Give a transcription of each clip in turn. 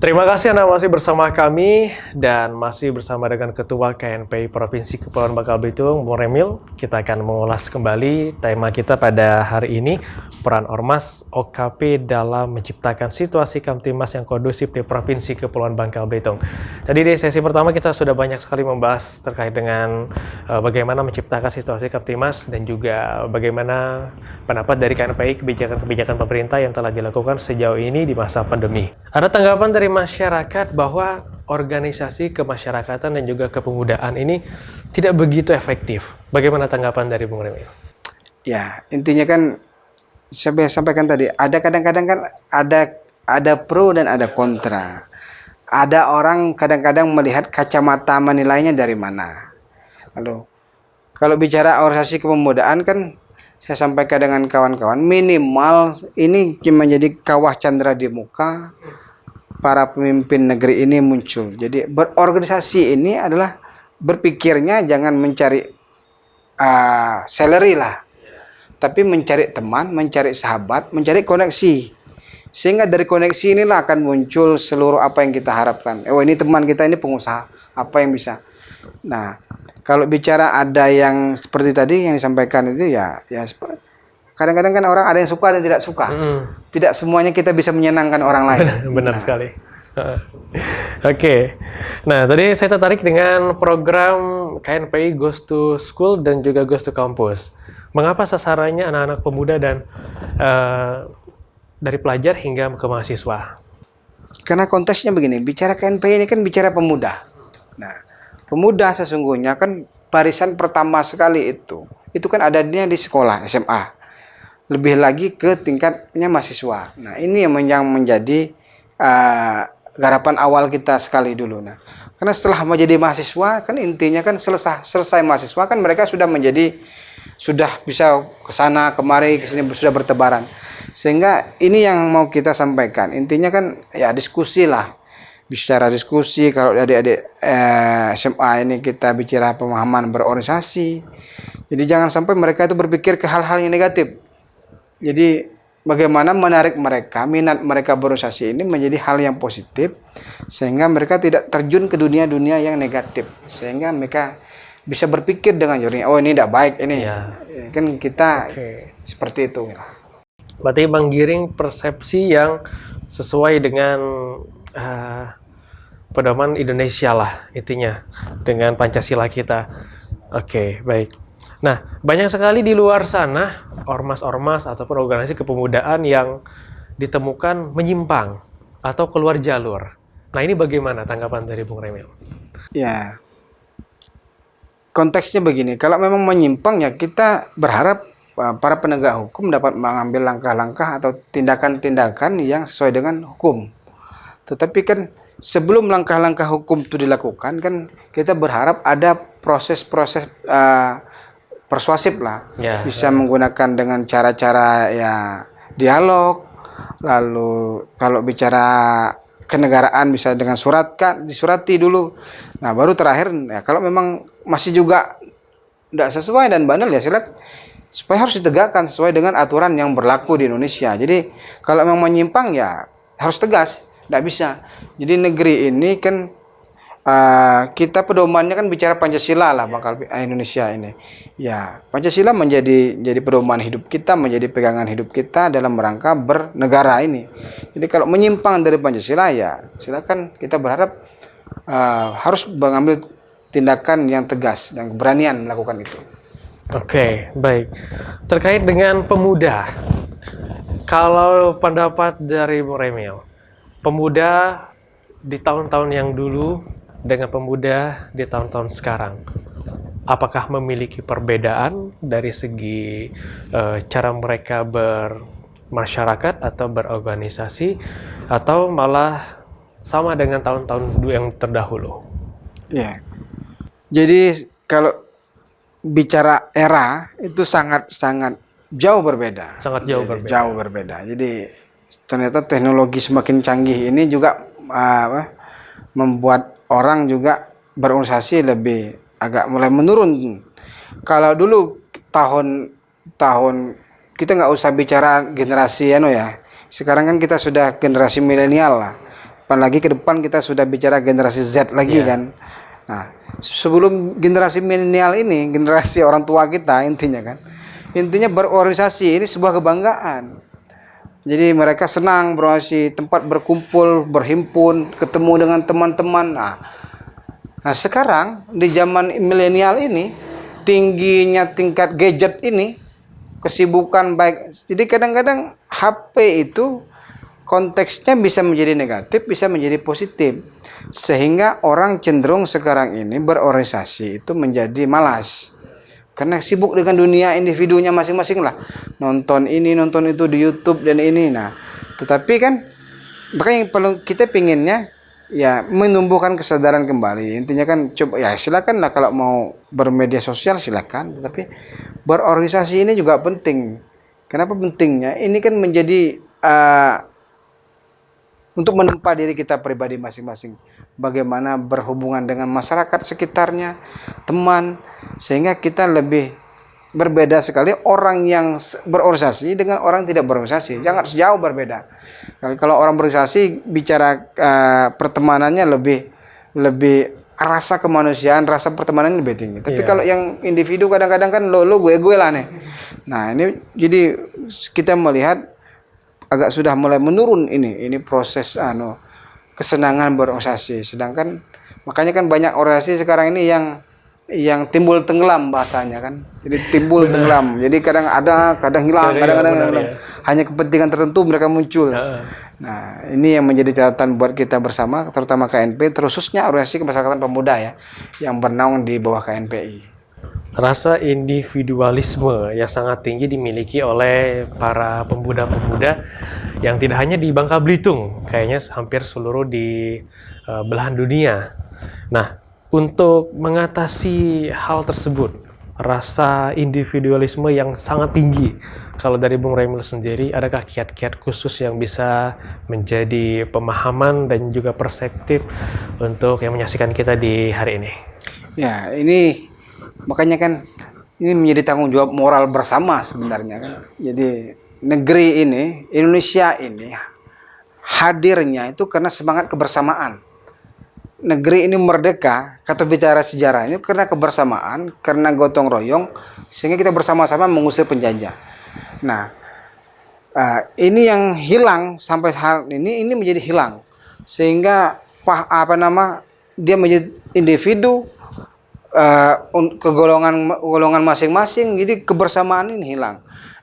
Terima kasih Anda masih bersama kami dan masih bersama dengan Ketua KNPI Provinsi Kepulauan Bangka Belitung, Bung Remil. Kita akan mengulas kembali tema kita pada hari ini, peran Ormas OKP dalam menciptakan situasi Kamtimas yang kondusif di Provinsi Kepulauan Bangka Belitung. Tadi di sesi pertama kita sudah banyak sekali membahas terkait dengan bagaimana menciptakan situasi Kamtimas dan juga bagaimana pendapat dari KNPI kebijakan-kebijakan pemerintah yang telah dilakukan sejauh ini di masa pandemi. Ada tanggapan dari masyarakat bahwa organisasi kemasyarakatan dan juga kepemudaan ini tidak begitu efektif. Bagaimana tanggapan dari Bung Remil? Ya, intinya kan saya sampaikan tadi, ada kadang-kadang kan ada pro dan ada kontra. Ada orang kadang-kadang melihat kacamata menilainya dari mana. Lalu kalau bicara organisasi kepemudaan kan saya sampaikan dengan kawan-kawan, minimal ini menjadi kawah candra di muka para pemimpin negeri ini muncul. Jadi berorganisasi ini adalah berpikirnya jangan mencari salary lah, tapi mencari teman, mencari sahabat, mencari koneksi. Sehingga dari koneksi inilah akan muncul seluruh apa yang kita harapkan. Oh, ini teman kita, ini pengusaha, apa yang bisa. Nah, kalau bicara ada yang seperti tadi yang disampaikan itu ya kadang-kadang kan orang ada yang suka dan tidak suka. Tidak semuanya kita bisa menyenangkan orang lain. Benar sekali. Oke. Nah, tadi saya tertarik dengan program KNPI Goes to School dan juga Goes to Campus. Mengapa sasarannya anak-anak pemuda dan dari pelajar hingga ke mahasiswa? Karena konteksnya begini, bicara KNPI ini kan bicara pemuda. Nah, pemuda sesungguhnya kan barisan pertama sekali itu kan adanya di sekolah SMA. Lebih lagi ke tingkatnya mahasiswa. Nah, ini yang menjadi garapan awal kita sekali dulu. Nah, karena setelah menjadi mahasiswa kan intinya kan selesai mahasiswa kan mereka sudah bisa ke sana kemari ke sini sudah bertebaran. Sehingga ini yang mau kita sampaikan. Intinya kan ya diskusi lah. Bicara diskusi, kalau adik-adik SMA ini kita bicara pemahaman berorganisasi. Jadi jangan sampai mereka itu berpikir ke hal-hal yang negatif. Jadi bagaimana menarik mereka, minat mereka berorganisasi ini menjadi hal yang positif sehingga mereka tidak terjun ke dunia-dunia yang negatif, sehingga mereka bisa berpikir dengan jernih, oh ini tidak baik ini ya. Kan kita seperti itu. Berarti menggiring persepsi yang sesuai dengan pedoman Indonesia lah intinya dengan Pancasila kita. Oke, baik. Nah, banyak sekali di luar sana ormas-ormas ataupun organisasi kepemudaan yang ditemukan menyimpang atau keluar jalur. Nah, ini bagaimana tanggapan dari Bung Remil? Ya, konteksnya begini, kalau memang menyimpang ya kita berharap para penegak hukum dapat mengambil langkah-langkah atau tindakan-tindakan yang sesuai dengan hukum. Tetapi kan sebelum langkah-langkah hukum itu dilakukan kan kita berharap ada proses-proses persuasif lah, bisa menggunakan dengan cara-cara ya dialog, lalu kalau bicara kenegaraan bisa dengan disurati dulu. Nah baru terakhir ya kalau memang masih juga tidak sesuai dan bandel ya silakan, supaya harus ditegakkan sesuai dengan aturan yang berlaku di Indonesia. Jadi kalau memang menyimpang ya harus tegas, tidak bisa. Jadi negeri ini kan kita pedomannya kan bicara Pancasila lah bakal Indonesia ini. Ya, Pancasila menjadi pedoman hidup kita, menjadi pegangan hidup kita dalam rangka bernegara ini. Jadi kalau menyimpang dari Pancasila ya silakan, kita berharap harus mengambil tindakan yang tegas dan keberanian melakukan itu. Oke, baik. Terkait dengan pemuda, kalau pendapat dari Bung Remil, pemuda di tahun-tahun yang dulu dengan pemuda di tahun-tahun sekarang, apakah memiliki perbedaan dari segi cara mereka bermasyarakat atau berorganisasi, atau malah sama dengan tahun-tahun yang terdahulu? Ya, jadi kalau bicara era itu sangat jauh berbeda. Sangat jauh berbeda. Jauh berbeda. Jadi ternyata teknologi semakin canggih ini juga membuat orang juga berorganisasi lebih agak mulai menurun. Kalau dulu tahun kita nggak usah bicara generasi ya. Sekarang kan kita sudah generasi milenial lah. Apalagi ke depan kita sudah bicara generasi Z lagi kan. Nah, sebelum generasi milenial ini, generasi orang tua kita intinya kan. Intinya berorganisasi ini sebuah kebanggaan. Jadi mereka senang berorganisasi, tempat berkumpul, berhimpun, ketemu dengan teman-teman. Nah, sekarang di zaman milenial ini, tingginya tingkat gadget ini, kesibukan baik. Jadi kadang-kadang HP itu konteksnya bisa menjadi negatif, bisa menjadi positif. Sehingga orang cenderung sekarang ini berorganisasi itu menjadi malas. Karena sibuk dengan dunia individunya masing-masing lah. Nonton ini, nonton itu di YouTube dan ini. Nah, tetapi kan makanya yang perlu kita pinginnya ya menumbuhkan kesadaran kembali. Intinya kan coba ya silakan lah kalau mau bermedia sosial silakan, tetapi berorganisasi ini juga penting. Kenapa pentingnya? Ini kan menjadi untuk menempa diri kita pribadi masing-masing. Bagaimana berhubungan dengan masyarakat sekitarnya, teman, sehingga kita lebih berbeda sekali orang yang berorganisasi dengan orang tidak berorganisasi. Jangan sejauh berbeda. Kalau orang berorganisasi bicara pertemanannya lebih rasa kemanusiaan, rasa pertemanan lebih tinggi. Tapi kalau yang individu kadang-kadang kan lo gue lah nih. Nah, ini jadi kita melihat agak sudah mulai menurun ini proses kesenangan berorganisasi. Sedangkan makanya kan banyak organisasi sekarang ini yang timbul tenggelam bahasanya kan. Jadi timbul tenggelam. Jadi kadang ada, kadang hilang, kadang-kadang hilang. Hanya kepentingan tertentu mereka muncul. Nah, ini yang menjadi catatan buat kita bersama, terutama KNP, khususnya organisasi kemasyarakatan pemuda ya, yang bernaung di bawah KNPI. Rasa individualisme yang sangat tinggi dimiliki oleh para pemuda-pemuda yang tidak hanya di Bangka Belitung, kayaknya hampir seluruh di belahan dunia. Nah, untuk mengatasi hal tersebut, rasa individualisme yang sangat tinggi, kalau dari Bung Remil sendiri, adakah kiat-kiat khusus yang bisa menjadi pemahaman dan juga perspektif untuk yang menyaksikan kita di hari ini? Ya, ini makanya kan ini menjadi tanggung jawab moral bersama sebenarnya kan. Jadi negeri ini, Indonesia ini hadirnya itu karena semangat kebersamaan. Negeri ini merdeka, kata bicara sejarah ini karena kebersamaan, karena gotong royong, sehingga kita bersama-sama mengusir penjajah. Nah, ini yang hilang sampai hal ini menjadi hilang, sehingga dia menjadi individu ke golongan masing-masing, jadi kebersamaan ini hilang.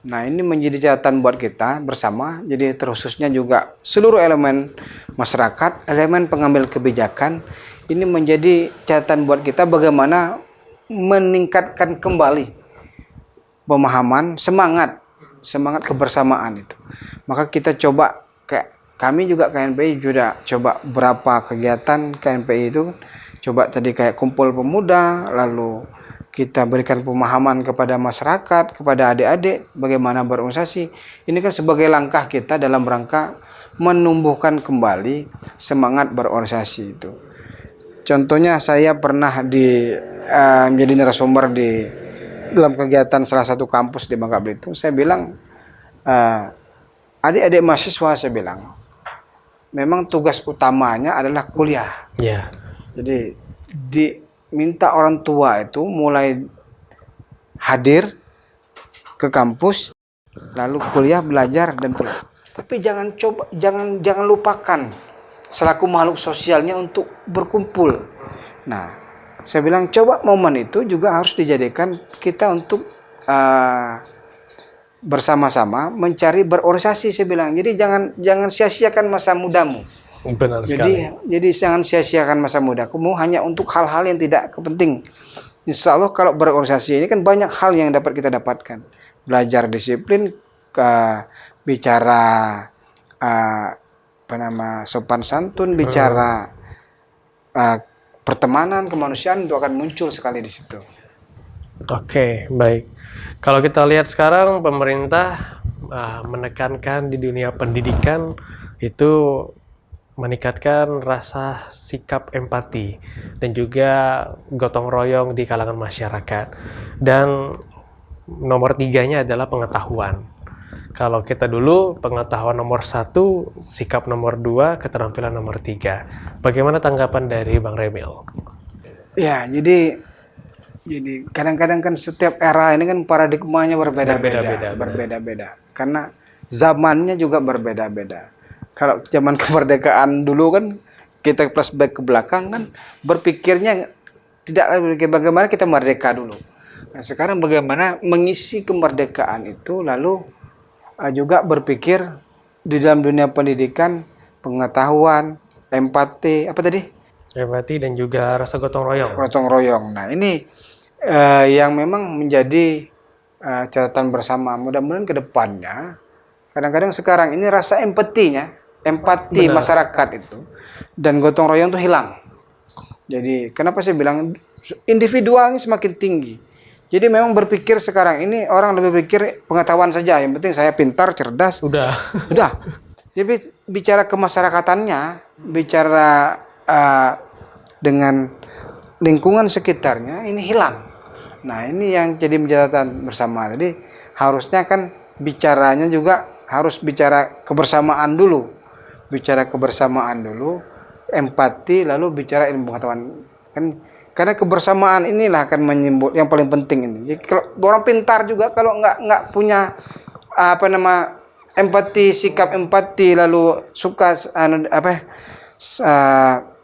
Nah, ini menjadi catatan buat kita bersama, jadi terkhususnya juga seluruh elemen masyarakat, elemen pengambil kebijakan, ini menjadi catatan buat kita bagaimana meningkatkan kembali pemahaman, semangat kebersamaan itu. Maka kita coba, kayak kami juga KNPI juga coba berapa kegiatan KNPI itu, coba tadi kayak kumpul pemuda, lalu kita berikan pemahaman kepada masyarakat, kepada adik-adik bagaimana berorganisasi. Ini kan sebagai langkah kita dalam rangka menumbuhkan kembali semangat berorganisasi itu. Contohnya saya pernah menjadi narasumber dalam kegiatan salah satu kampus di Bangka Belitung. Saya bilang, adik-adik mahasiswa, saya bilang, memang tugas utamanya adalah kuliah. Jadi diminta orang tua itu mulai hadir ke kampus, lalu kuliah, belajar dan pulang. Tapi jangan lupakan selaku makhluk sosialnya untuk berkumpul. Nah, saya bilang coba momen itu juga harus dijadikan kita untuk bersama-sama mencari berorganisasi, saya bilang. Jadi jangan sia-siakan masa mudamu. Benar sekali. Jadi jangan sia-siakan masa mudaku hanya untuk hal-hal yang tidak penting. Insya Allah kalau berorganisasi ini kan banyak hal yang dapat kita dapatkan. Belajar disiplin, bicara sopan santun, bicara pertemanan, kemanusiaan itu akan muncul sekali di situ. Oke, baik. Kalau kita lihat sekarang pemerintah menekankan di dunia pendidikan itu meningkatkan rasa sikap empati dan juga gotong royong di kalangan masyarakat. Dan nomor tiganya adalah pengetahuan. Kalau kita dulu pengetahuan nomor 1, sikap nomor 2, keterampilan nomor 3. Bagaimana tanggapan dari Bang Remil? Ya, jadi kadang-kadang kan setiap era ini kan paradigmanya berbeda-beda. Karena zamannya juga berbeda-beda. Kalau zaman kemerdekaan dulu kan kita flashback ke belakang kan berpikirnya tidak bagaimana kita merdeka dulu. Nah, sekarang bagaimana mengisi kemerdekaan itu lalu juga berpikir di dalam dunia pendidikan, pengetahuan, empati, apa tadi? Empati dan juga rasa gotong royong. Gotong royong. Nah, ini yang memang menjadi catatan bersama. Mudah-mudahan ke depannya kadang-kadang sekarang ini rasa empati masyarakat itu dan gotong royong itu hilang. Jadi kenapa saya bilang individualnya semakin tinggi. Jadi memang berpikir sekarang ini orang lebih berpikir pengetahuan saja. Yang penting saya pintar, cerdas. Udah. Jadi bicara kemasyarakatannya, bicara dengan lingkungan sekitarnya ini hilang. Nah, ini yang jadi catatan bersama. Jadi harusnya kan bicaranya juga harus bicara kebersamaan dulu. Empati, lalu bicara ilmu pengetahuan. Kan karena kebersamaan inilah akan menyimbol yang paling penting ini. Jadi kalau orang pintar juga kalau nggak punya sikap empati lalu suka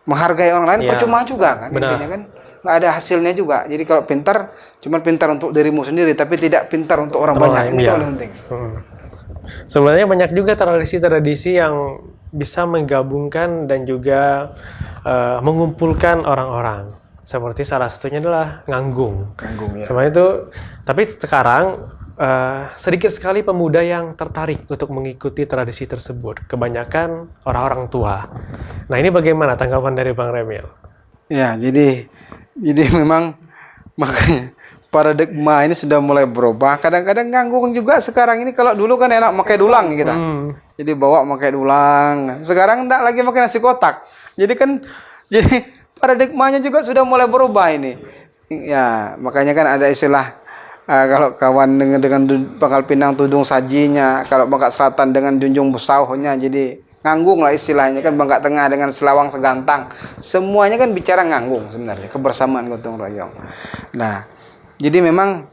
menghargai orang lain, percuma juga kan. Intinya kan nggak ada hasilnya juga. Jadi kalau pintar cuma pintar untuk dirimu sendiri tapi tidak pintar untuk orang banyak. Ini paling penting. Sebenarnya banyak juga tradisi-tradisi yang bisa menggabungkan dan juga mengumpulkan orang-orang. Seperti salah satunya adalah nganggung. Ya. Sebenarnya itu, tapi sekarang sedikit sekali pemuda yang tertarik untuk mengikuti tradisi tersebut. Kebanyakan orang-orang tua. Nah, ini bagaimana tanggapan dari Bang Remil? Ya, jadi memang makanya paradigma ini sudah mulai berubah. Kadang-kadang nganggung juga sekarang ini. Kalau dulu kan enak pakai dulang kita. Jadi bawa pakai dulang. Sekarang enggak lagi pakai nasi kotak. Jadi paradigmanya juga sudah mulai berubah ini. Ya, makanya kan ada istilah kalau kawan dengan Pangkal Pinang tudung sajinya, kalau Bangka Selatan dengan junjung besauhnya, jadi nganggung lah istilahnya kan. Bangka Tengah dengan selawang segantang. Semuanya kan bicara nganggung sebenarnya, kebersamaan gotong royong. Nah, jadi memang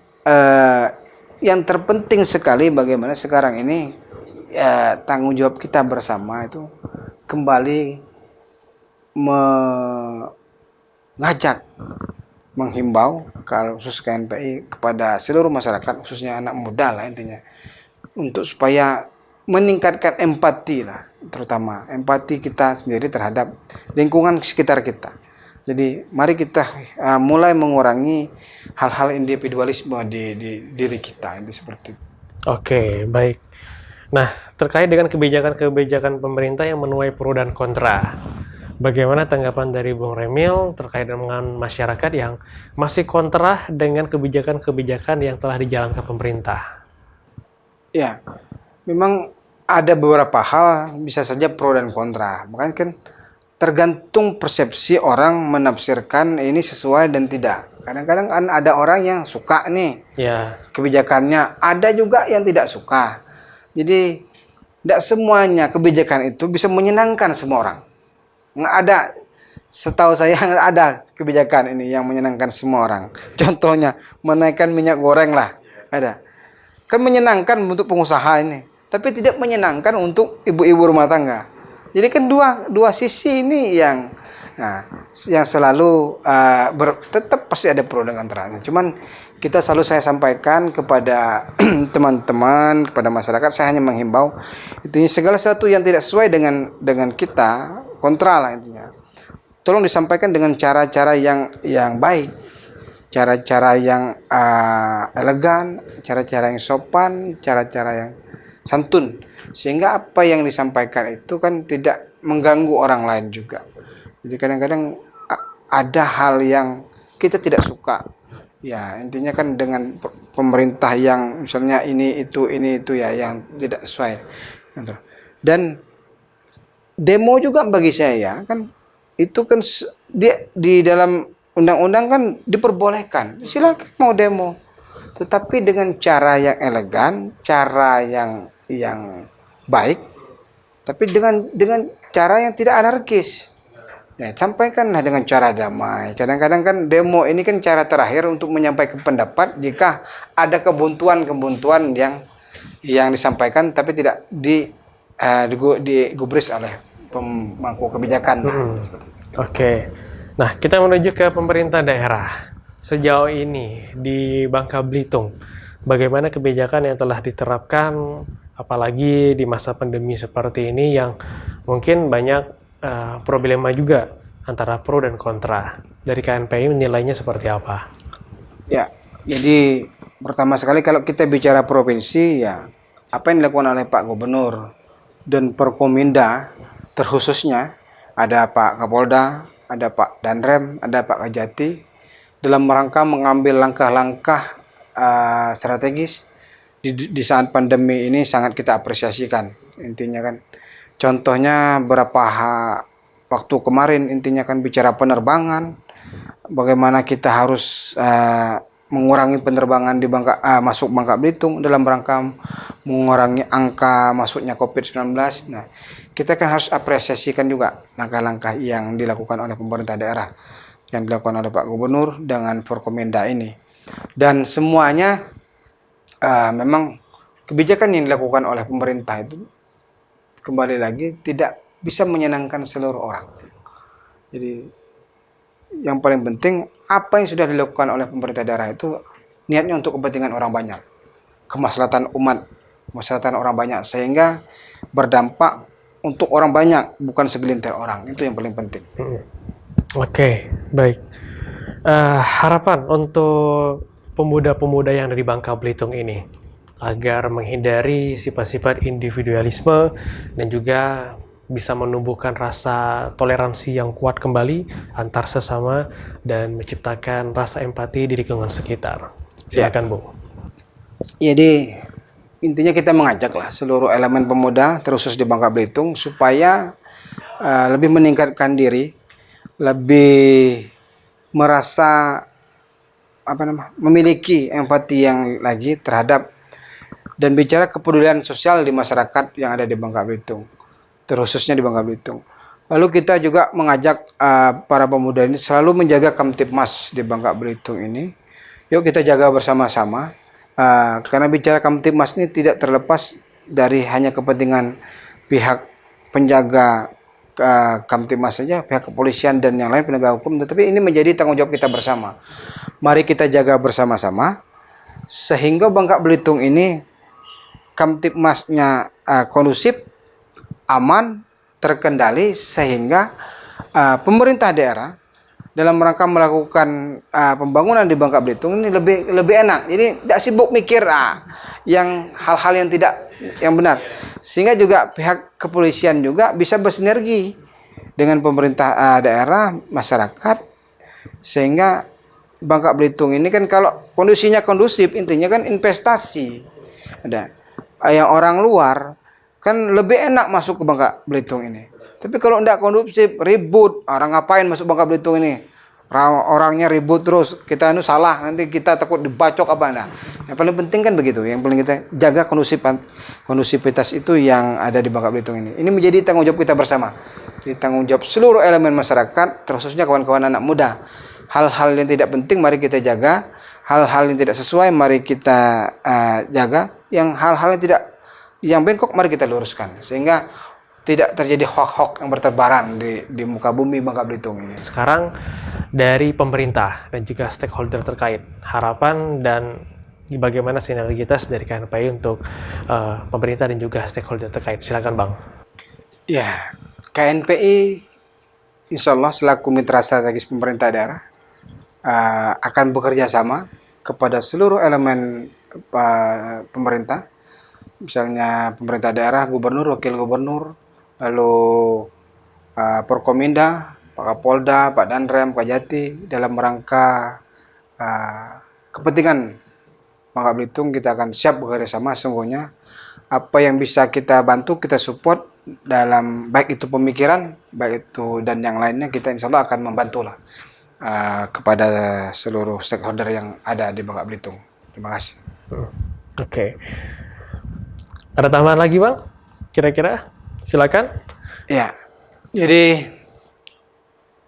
yang terpenting sekali bagaimana sekarang ini tanggung jawab kita bersama itu kembali mengajak, menghimbau kalau khusus KNPI kepada seluruh masyarakat, khususnya anak muda lah intinya, untuk supaya meningkatkan empati lah, terutama empati kita sendiri terhadap lingkungan sekitar kita. Jadi mari kita mulai mengurangi hal-hal individualisme di diri kita, itu seperti itu. Oke, baik. Nah, terkait dengan kebijakan-kebijakan pemerintah yang menuai pro dan kontra, bagaimana tanggapan dari Bung Remil terkait dengan masyarakat yang masih kontra dengan kebijakan-kebijakan yang telah dijalankan pemerintah? Ya, memang ada beberapa hal bisa saja pro dan kontra. Makanya kan tergantung persepsi orang menafsirkan ini sesuai dan tidak. Kadang-kadang kan ada orang yang suka nih kebijakannya, ada juga yang tidak suka. Jadi tidak semuanya kebijakan itu bisa menyenangkan semua orang. Nggak ada, setahu saya nggak ada kebijakan ini yang menyenangkan semua orang. Contohnya menaikkan minyak goreng lah, ada. Kan menyenangkan untuk pengusaha ini, tapi tidak menyenangkan untuk ibu-ibu rumah tangga. Jadi kan dua sisi ini yang selalu tetap pasti ada pro dan kontra. Cuman saya sampaikan kepada teman-teman, kepada masyarakat, saya hanya menghimbau intinya segala sesuatu yang tidak sesuai dengan kita, kontra lah intinya. Tolong disampaikan dengan cara-cara yang baik, cara-cara yang elegan, cara-cara yang sopan, cara-cara yang santun, sehingga apa yang disampaikan itu kan tidak mengganggu orang lain juga. Jadi kadang-kadang ada hal yang kita tidak suka, Ya, intinya kan dengan pemerintah yang misalnya ini itu ya yang tidak sesuai. Gitu. Dan demo juga bagi saya kan itu kan dia di dalam undang-undang kan diperbolehkan. Silakan mau demo. Tetapi dengan cara yang elegan, cara yang baik, tapi dengan cara yang tidak anarkis. Ya, sampaikanlah dengan cara damai. Kadang-kadang kan demo ini kan cara terakhir untuk menyampaikan pendapat jika ada kebuntuan-kebuntuan yang disampaikan tapi tidak digubris oleh pemangku kebijakan. Oke. Nah, kita menuju ke pemerintah daerah. Sejauh ini di Bangka Belitung, bagaimana kebijakan yang telah diterapkan, apalagi di masa pandemi seperti ini yang mungkin banyak problema juga antara pro dan kontra. Dari KNPI menilainya seperti apa? Ya, jadi pertama sekali kalau kita bicara provinsi ya apa yang dilakukan oleh Pak Gubernur dan Perkominda terkhususnya ada Pak Kapolda, ada Pak Danrem, ada Pak Kajati dalam rangka mengambil langkah-langkah strategis di saat pandemi ini sangat kita apresiasikan. Intinya kan contohnya waktu kemarin intinya kan bicara penerbangan, bagaimana kita harus mengurangi penerbangan di masuk Bangka Belitung dalam rangka mengurangi angka masuknya COVID-19. Nah, kita kan harus apresiasikan juga langkah-langkah yang dilakukan oleh pemerintah daerah, yang dilakukan oleh Pak Gubernur dengan Forkominda ini. Dan semuanya memang kebijakan yang dilakukan oleh pemerintah itu kembali lagi tidak bisa menyenangkan seluruh orang. Jadi yang paling penting apa yang sudah dilakukan oleh pemerintah daerah itu niatnya untuk kepentingan orang banyak, kemaslahatan umat, kemaslahatan orang banyak sehingga berdampak untuk orang banyak bukan segelintir orang. Itu yang paling penting. Oke, baik. Harapan untuk pemuda-pemuda yang dari Bangka Belitung ini agar menghindari sifat-sifat individualisme dan juga bisa menumbuhkan rasa toleransi yang kuat kembali antar sesama dan menciptakan rasa empati di lingkungan sekitar. Silakan, Bu. Jadi intinya kita mengajaklah seluruh elemen pemuda terkhusus di Bangka Belitung supaya lebih meningkatkan diri, lebih merasa memiliki empati yang lagi terhadap dan bicara kepedulian sosial di masyarakat yang ada di Bangka Belitung, terkhususnya di Bangka Belitung. Lalu kita juga mengajak para pemuda ini selalu menjaga Kamtibmas di Bangka Belitung ini. Yuk kita jaga bersama-sama. Karena bicara Kamtibmas ini tidak terlepas dari hanya kepentingan pihak penjaga Kamtibmas saja, pihak kepolisian dan yang lain penegak hukum, tetapi ini menjadi tanggung jawab kita bersama. Mari kita jaga bersama-sama sehingga Bangka Belitung ini Kamtibmasnya kondusif, aman, terkendali sehingga pemerintah daerah dalam rangka melakukan pembangunan di Bangka Belitung ini lebih enak. Jadi tidak sibuk mikir yang hal-hal yang tidak yang benar. Sehingga juga pihak kepolisian juga bisa bersinergi dengan pemerintah daerah, masyarakat sehingga Bangka Belitung ini kan kalau kondisinya kondusif intinya kan investasi. Ada yang orang luar kan lebih enak masuk ke Bangka Belitung ini. Tapi kalau tidak kondusif, ribut, orang ngapain masuk Bangka Belitung ini? Orangnya ribut terus, kita itu salah, nanti kita takut dibacok apa nah. Yang paling penting kan begitu, yang paling kita jaga kondusivitas itu yang ada di Bangka Belitung ini. Ini menjadi tanggung jawab kita bersama. Jadi tanggung jawab seluruh elemen masyarakat, terkhususnya kawan-kawan anak muda. Hal-hal yang tidak penting mari kita jaga, hal-hal yang tidak sesuai mari kita jaga, yang hal-hal yang bengkok mari kita luruskan sehingga tidak terjadi hoax-hoax yang bertebaran di muka bumi Bangka Belitung ini. Sekarang dari pemerintah dan juga stakeholder terkait, harapan dan bagaimana sinergitas dari KNPI untuk pemerintah dan juga stakeholder terkait. Silakan, Bang. Ya, KNPI insya Allah selaku mitra strategis pemerintah daerah akan bekerja sama kepada seluruh elemen pemerintah, misalnya pemerintah daerah, gubernur, wakil gubernur, lalu Porkominda, Pak Kapolda, Pak Danrem, Pak Jati dalam rangka kepentingan Bangka Belitung, kita akan siap bekerja sama sungguhnya. Apa yang bisa kita bantu, kita support dalam baik itu pemikiran, baik itu dan yang lainnya, kita insya Allah akan membantu lah kepada seluruh stakeholder yang ada di Bangka Belitung. Terima kasih. Oke. Ada tambahan lagi Bang? Kira-kira? Silakan. Ya, jadi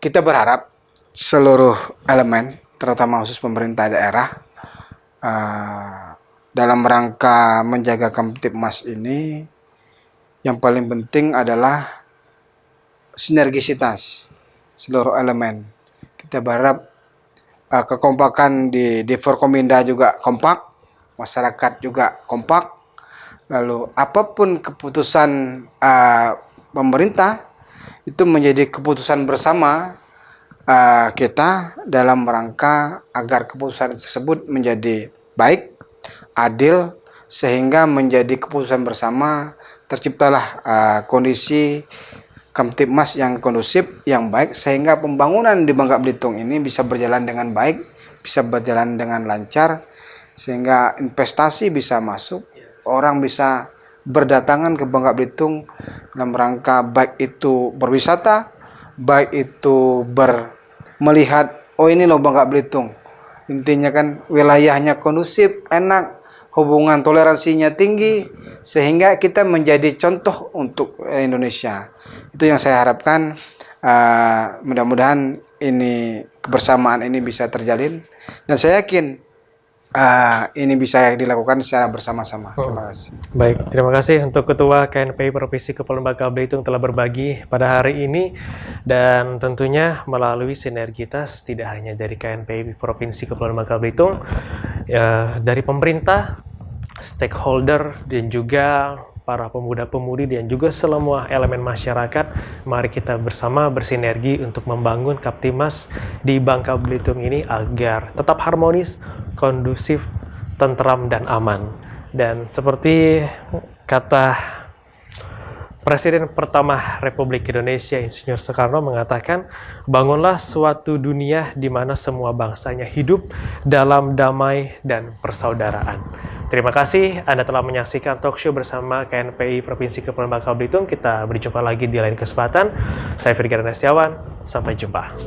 kita berharap seluruh elemen, terutama khusus pemerintah daerah, dalam rangka menjaga Kamtibmas ini, yang paling penting adalah sinergisitas seluruh elemen. Kita berharap kekompakan di Forkominda juga kompak, masyarakat juga kompak, lalu apapun keputusan pemerintah itu menjadi keputusan bersama kita dalam rangka agar keputusan tersebut menjadi baik, adil, sehingga menjadi keputusan bersama, terciptalah kondisi Kamtibmas yang kondusif, yang baik, sehingga pembangunan di Bangka Belitung ini bisa berjalan dengan baik, bisa berjalan dengan lancar, sehingga investasi bisa masuk, orang bisa berdatangan ke Bangka Belitung dalam rangka baik itu berwisata, baik itu melihat, oh ini loh Bangka Belitung. Intinya kan wilayahnya kondusif, enak, hubungan toleransinya tinggi, sehingga kita menjadi contoh untuk Indonesia. Itu yang saya harapkan. Mudah-mudahan ini kebersamaan ini bisa terjalin, dan saya yakin ini bisa dilakukan secara bersama-sama. Terima kasih. Baik, terima kasih untuk Ketua KNPI Provinsi Kepulauan Bangka Belitung telah berbagi pada hari ini, dan tentunya melalui sinergitas tidak hanya dari KNPI Provinsi Kepulauan Bangka Belitung, dari pemerintah, stakeholder, dan juga para pemuda-pemudi dan juga semua elemen masyarakat, mari kita bersama bersinergi untuk membangun Kamtibmas di Bangka Belitung ini agar tetap harmonis, kondusif, tentram, dan aman. Dan seperti kata Presiden pertama Republik Indonesia Insinyur Soekarno mengatakan, bangunlah suatu dunia di mana semua bangsanya hidup dalam damai dan persaudaraan. Terima kasih Anda telah menyaksikan talkshow bersama KNPI Provinsi Kepulauan Bangka Belitung. Kita berjumpa lagi di lain kesempatan. Saya Firgan Setiawan, sampai jumpa.